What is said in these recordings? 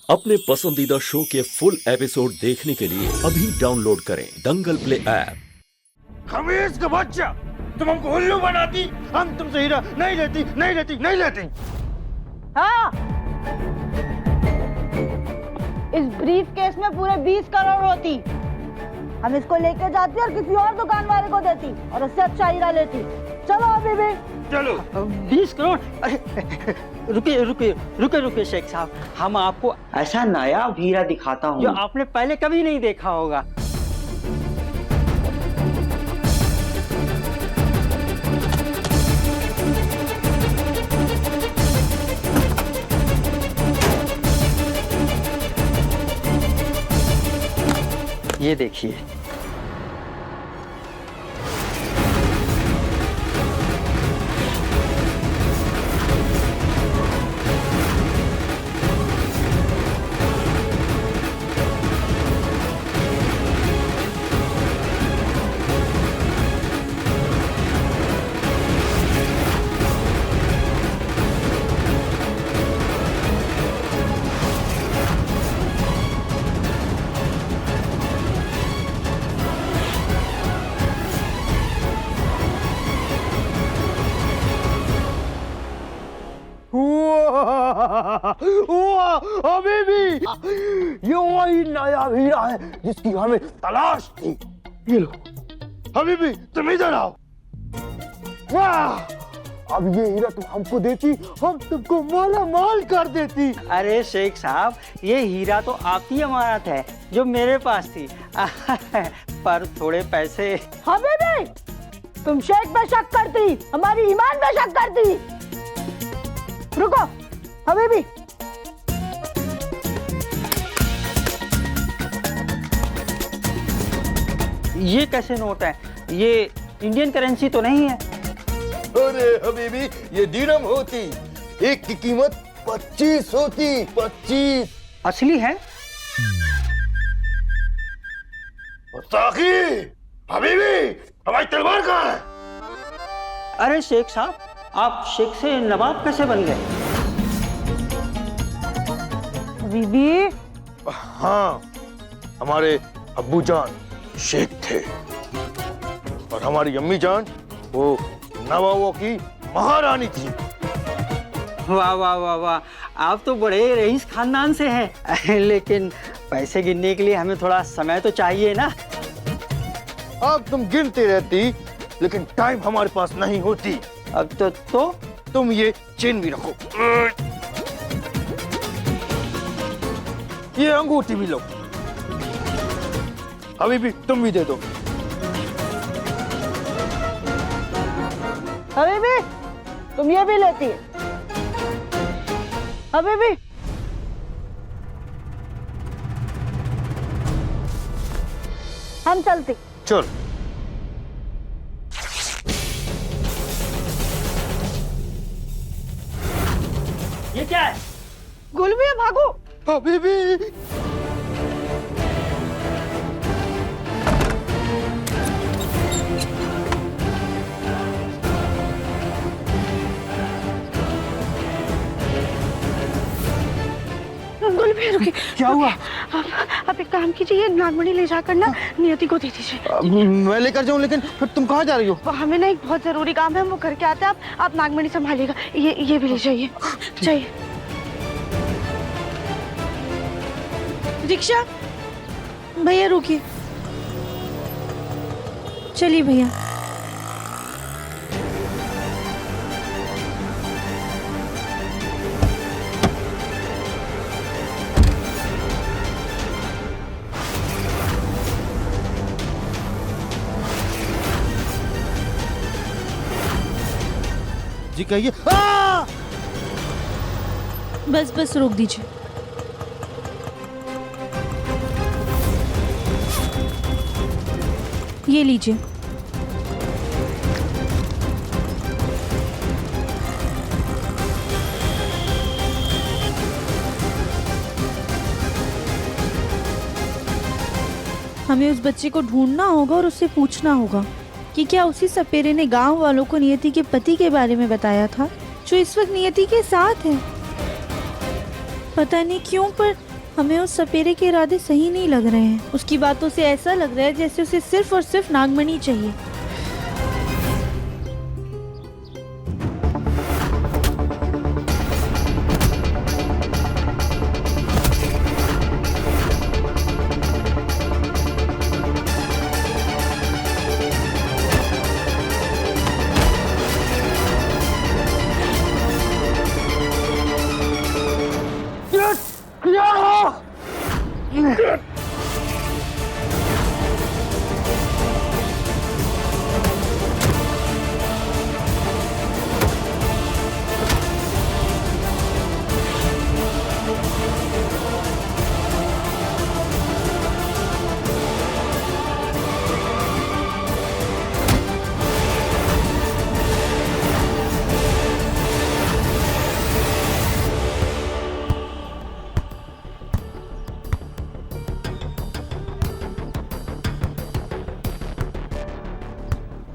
अपने पसंदीदा शो के फुल एपिसोड देखने के लिए अभी डाउनलोड करें दंगल प्ले ऐप। खमीस का बच्चा, तुम हमको उल्लू बनाती, हम तुमसे हीरा नहीं लेती, नहीं लेती, नहीं लेती। हाँ, इस ब्रीफ केस में पूरे 20 करोड़ होती। हम इसको लेके जाती और किसी और दुकान वाले को देती और उससे अच्छा हीरा लेती। चलो अभी भी चलो। 20 करोड़? अरे रुकिए रुकिए रुकिए रुकिए शेख साहब, हम आपको ऐसा नायाब हीरा दिखाता हूँ जो आपने पहले कभी नहीं देखा होगा। ये देखिए। अभी भी ये वही नायाब हीरा है जिसकी हमें तलाश थी। ये लो, अभी भी तुम इधर आओ। वाह, अब ये हीरा तुम हमको देती, हम तुमको माला माल कर देती। अरे शेख साहब, ये हीरा तो आपकी अमानत है जो मेरे पास थी। पर थोड़े पैसे। हमें भी तुम शेख पे शक करती, हमारी ईमान पे शक करती। रुको अभी भी। ये कैसे नोट है? ये इंडियन करेंसी तो नहीं है? अरे हबीबी, ये दिरहम होती, एक की कीमत 25 होती। 25 असली है? साकी, हबीबी, हमारी तलवार कहाँ है? अरे शेख साहब, आप शेख से नवाब कैसे बन गए? बीबी, हाँ, हमारे अब्बू जान शेख थे और हमारी अम्मी जान वो नवाबों की महारानी थी। वाह वाह वाह वाह, आप तो बड़े रईस खानदान से हैं। लेकिन पैसे गिनने के लिए हमें थोड़ा समय तो चाहिए ना। अब तुम गिनती रहती, लेकिन टाइम हमारे पास नहीं होती। अब तो तुम ये चेन भी रखो, ये अंगूठी भी लो। अभी भी तुम भी दे दो। अभी भी तुम ये भी लेती है। अभी भी हम चलते। चल। ये क्या है? गुलबिया भागो। अभी भी गुलबिया रुकिए। क्या हुआ? आप एक काम कीजिए, नागमणि ले जाकर ना नियति को दे दीजिए। मैं लेकर जाऊं, लेकिन फिर तुम कहाँ जा रही हो? हमें ना एक बहुत जरूरी काम है, हम वो करके आते हैं। आप नागमणि संभालिएगा। ये भी ले जाइए। जाइए। रिक्शा, भैया रुकिए। चलिए भैया। जी कहिए। बस बस रोक दीजिए। ये लीजिए। हमें उस बच्चे को ढूंढना होगा और उससे पूछना होगा कि क्या उसी सपेरे ने गांव वालों को नियति के पति के बारे में बताया था जो इस वक्त नियति के साथ है। पता नहीं क्यों पर हमें उस सपेरे के इरादे सही नहीं लग रहे हैं। उसकी बातों से ऐसा लग रहा है जैसे उसे सिर्फ और सिर्फ नागमणि चाहिए।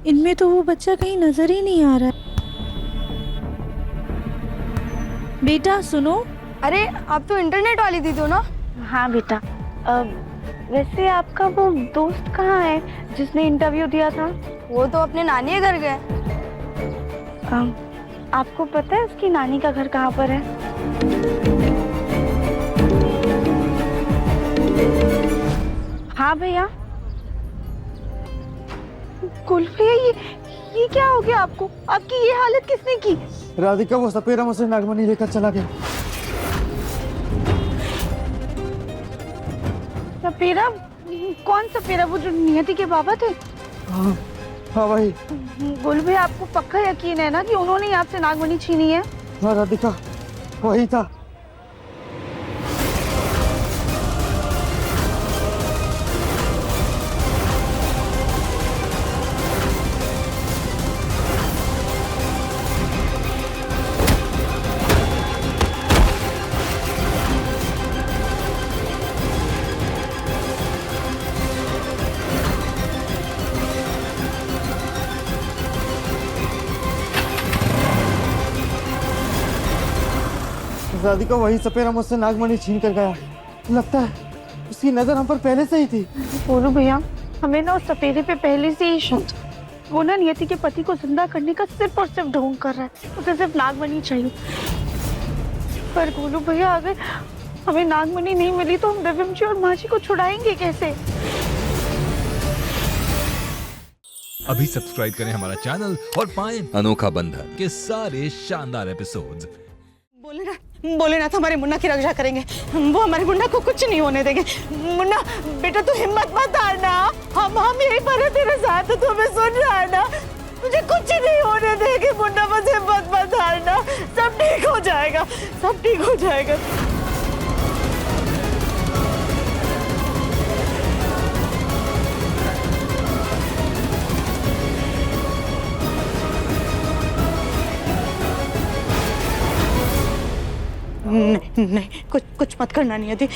इनमें तो वो बच्चा कहीं नजर ही नहीं आ रहा है। बेटा सुनो। अरे आप तो इंटरनेट वाली दीदी हो ना? हाँ बेटा। वैसे आपका वो दोस्त कहाँ है जिसने इंटरव्यू दिया था? वो तो अपने नानी के घर गए। आपको पता है उसकी नानी का घर कहाँ पर है? हाँ भैया। कुल भैया ये क्या हो गया आपको? आपकी ये हालत किसने की? राधिका वो सपेरा मुझसे नागमणि लेकर चला गया। सपेरा? कौन सपेरा? वो जो नियति के बाबा थे? हाँ हाँ भाई। गोलू भैया आपको पक्का यकीन है ना कि उन्होंने ही आपसे नागमणि छीनी है? हाँ राधिका वही था। राधिका वही सपेरा मुझसे नागमणि छीन कर गया। लगता है उसकी नजर हम पर पहले से ही थी। गोलू भैया हमें ना उस सपेरे पे पहले से ही शक। वो ना नियति के पति को जिंदा करने का सिर्फ और सिर्फ ढोंग कर रहा है। उसे सिर्फ नागमणि चाहिए। पर गोलू भैया अगर हमें नागमणि नहीं मिली तो हम दिव्यम जी और माँ जी को छुड़ाएंगे कैसे? अभी सब्सक्राइब करें हमारा चैनल और पाएं अनोखा बंधन के सारे शानदार एपिसोड्स। बोले ना था हमारे मुन्ना की रक्षा करेंगे। वो हमारे मुन्ना को कुछ नहीं होने देंगे। मुन्ना बेटा तू हिम्मत मत हारना। हम यही पर है तेरे साथ। तू हमें सुन रहा है ना? मुझे कुछ नहीं होने देंगे मुन्ना। बस हिम्मत मत हारना। सब ठीक हो जाएगा। सब ठीक हो जाएगा। नहीं नहीं कुछ मत करना नियति।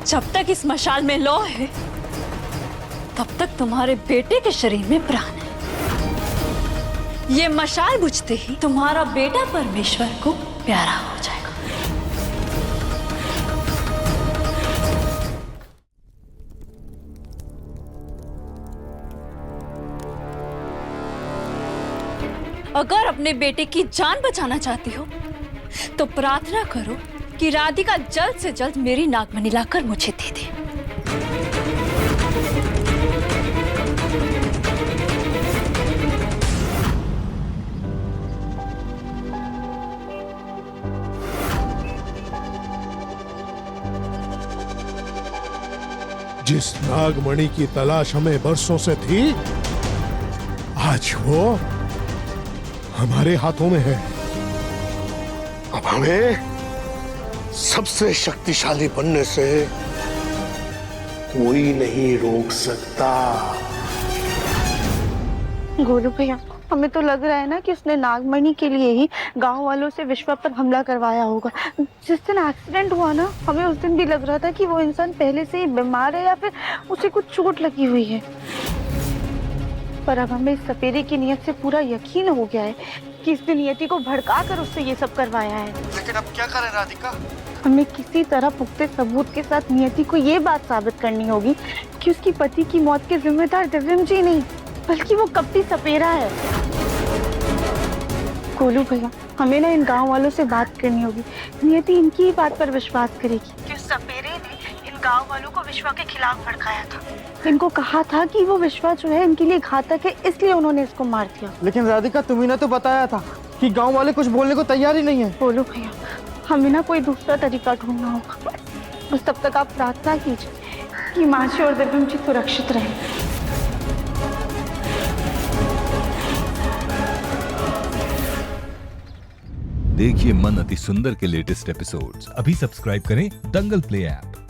जब तक इस मशाल में लौ है तब तक तुम्हारे बेटे के शरीर में प्राण है। ये मशाल बुझते ही तुम्हारा बेटा परमेश्वर को प्यारा हो जाएगा। अगर अपने बेटे की जान बचाना चाहती हो तो प्रार्थना करो कि राधिका जल्द से जल्द मेरी नागमणि लाकर मुझे दे दे। जिस नागमणि की तलाश हमें बरसों से थी आज वो हमारे हाथों में है। अब हमें सबसे शक्तिशाली बनने से कोई नहीं रोक सकता। गोलू भैया हमें तो लग रहा है ना कि उसने नागमणि के लिए ही गांव वालों से विश्वा पर हमला करवाया होगा। जिस दिन एक्सीडेंट हुआ ना हमें उस दिन भी लग रहा था कि वो इंसान पहले से ही बीमार है या फिर उसे कुछ चोट लगी हुई है। पर अब हमें इस सपेरे की नीयत से पूरा यकीन हो गया है कि इसने नियति को भड़का कर उससे ये सब करवाया है। लेकिन अब क्या करें राधिका? हमें किसी तरह पुख्ते सबूत के साथ नियति को ये बात साबित करनी होगी कि उसकी पति की मौत के जिम्मेदार दिव्यम जी नहीं बल्कि वो कपटी सपेरा है। गोलू भैया, हमें ना इन गांव वालों से बात करनी होगी। नियति इनकी ही बात पर विश्वास करेगी कि उस सपेरे ने इन गांव वालों को विश्वा के खिलाफ भड़काया था। इनको कहा था कि वो विश्वा जो है इनके लिए घातक है, इसलिए उन्होंने इसको मार दिया। लेकिन राधिका, तुम्ही ने तो बताया था कि गांव वाले कुछ बोलने को तैयार ही नहीं है। गोलू भैया, हमें ना कोई दूसरा तरीका ढूंढना होगा। बस तब तक आप प्रार्थना कीजिए कि मासी और दिव्यम जी सुरक्षित रहें। देखिए मन अति सुंदर के लेटेस्ट एपिसोड्स अभी सब्सक्राइब करें दंगल प्ले ऐप।